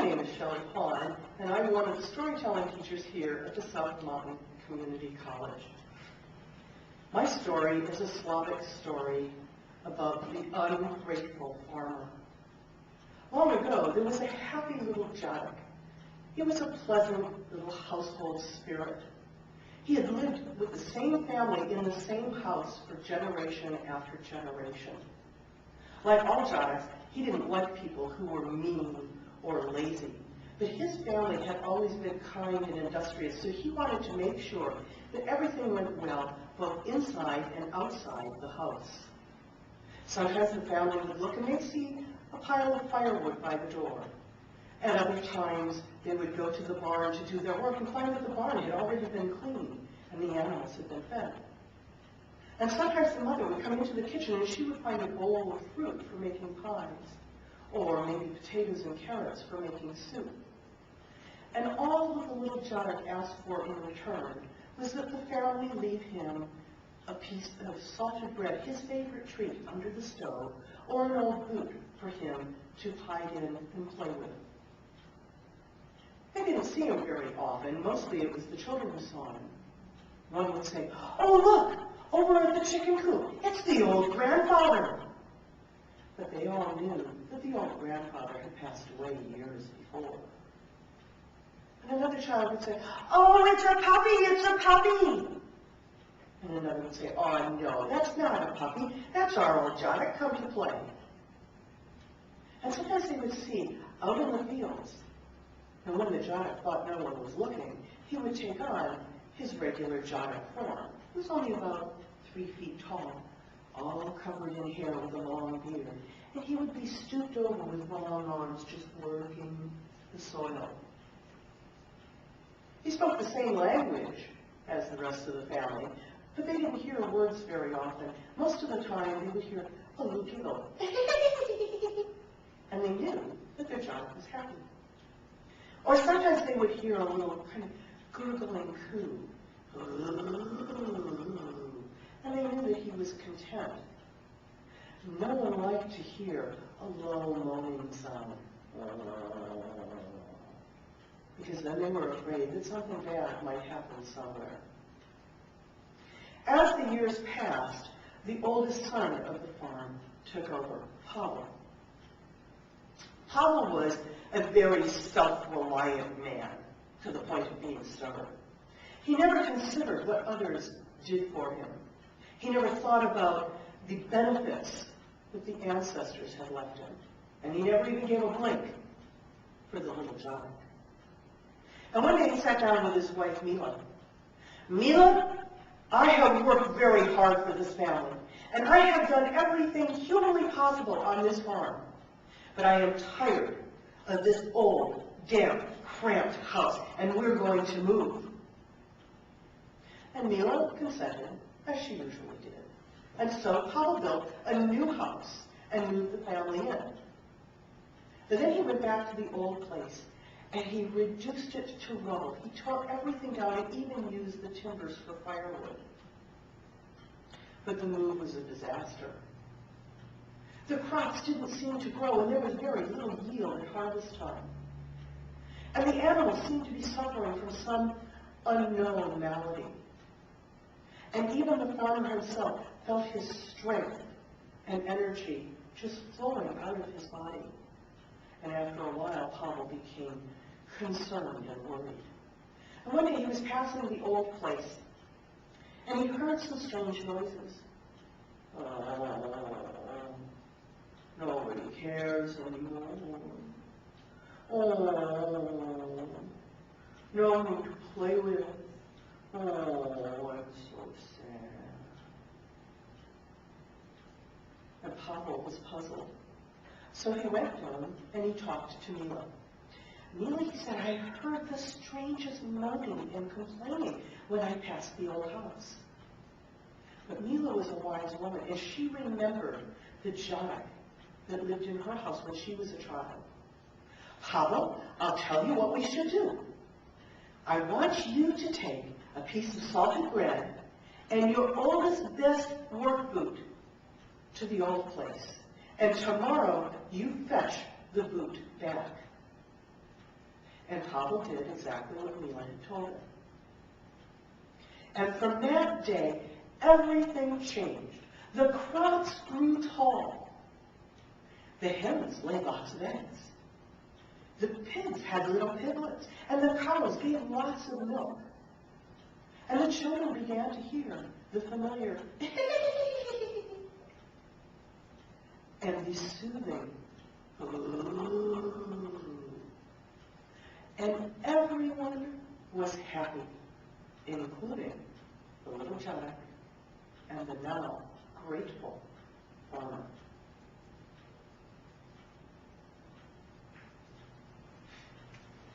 name is Shelley Pond, and I'm one of the storytelling teachers here at the South Mountain Community College. My story is a Slavic story about the ungrateful farmer. Long ago, there was a happy little Djadek. He was a pleasant little household spirit. He had lived with the same family in the same house for generation after generation. Like all Djadeks, he didn't like people who were mean or lazy, but his family had always been kind and industrious, so he wanted to make sure that everything went well both inside and outside the house. Sometimes the family would look and they'd see a pile of firewood by the door. At other times, they would go to the barn to do their work and find that the barn had already been cleaned and the animals had been fed. And sometimes the mother would come into the kitchen and she would find a bowl of fruit for making pies, or maybe potatoes and carrots for making soup. And all that the little Djadek asked for in return was that the family leave him a piece of salted bread, his favorite treat, under the stove, or an old boot for him to hide in and play with. They didn't see him very often. Mostly it was the children who saw him. One would say, "Oh, look, over at the chicken coop, it's the old grandfather." But they all knew that the old grandfather had passed away years before. And another child would say, "Oh, it's a puppy, it's a puppy." And another would say, "Oh, no, that's not a puppy. That's our old Djadek come to play." And sometimes they would see out in the fields. And when the Djadek thought no one was looking, he would take on his regular Djadek form. He was only about 3 feet tall, all covered in hair with a long beard. And he would be stooped over with long arms, just working the soil. He spoke the same language as the rest of the family, but they didn't hear words very often. Most of the time, they would hear a little giggle. And they knew that their Djadek was happy. Or sometimes they would hear a little kind of gurgling coo. And they knew that he was content. No one liked to hear a low moaning sound, because then they were afraid that something bad might happen somewhere. As the years passed, the oldest son of the farm took over, Pavel. Pavel was a very self-reliant man, to the point of being stubborn. He never considered what others did for him. He never thought about the benefits that the ancestors had left him. And he never even gave a blink for the little Djadek. And one day he sat down with his wife, Mila. "Mila, I have worked very hard for this family, and I have done everything humanly possible on this farm. But I am tired of this old, damp, cramped house, and we're going to move." And Mila consented, as she usually did. And so Pavel built a new house and moved the family in. But then he went back to the old place, and he reduced it to rubble. He tore everything down and even used the timbers for firewood. But the move was a disaster. The crops didn't seem to grow, and there was very little yield at harvest time. And the animals seemed to be suffering from some unknown malady. And even the farmer himself felt his strength and energy just flowing out of his body. And after a while, Pavel became concerned and worried. And one day he was passing the old place, and he heard some strange noises. Nobody cares anymore. Oh, no one to play with. Oh, I'm so sad. And Pavel was puzzled. So he went home and he talked to Mila. Mila, he said, "I heard the strangest moaning and complaining when I passed the old house." But Mila was a wise woman, and she remembered the Djadek that lived in her house when she was a child. "Pavel, I'll tell you what we should do. I want you to take a piece of salted bread and your oldest, best work boot to the old place. And tomorrow you fetch the boot back." And Pavel did exactly what Mila had told him. And from that day, everything changed. The crops grew tall. The hens laid lots of eggs. The pigs had little piglets, and the cows gave lots of milk. And the children began to hear the familiar and the soothing and everyone was happy, including the little Djadek and the now grateful farmer.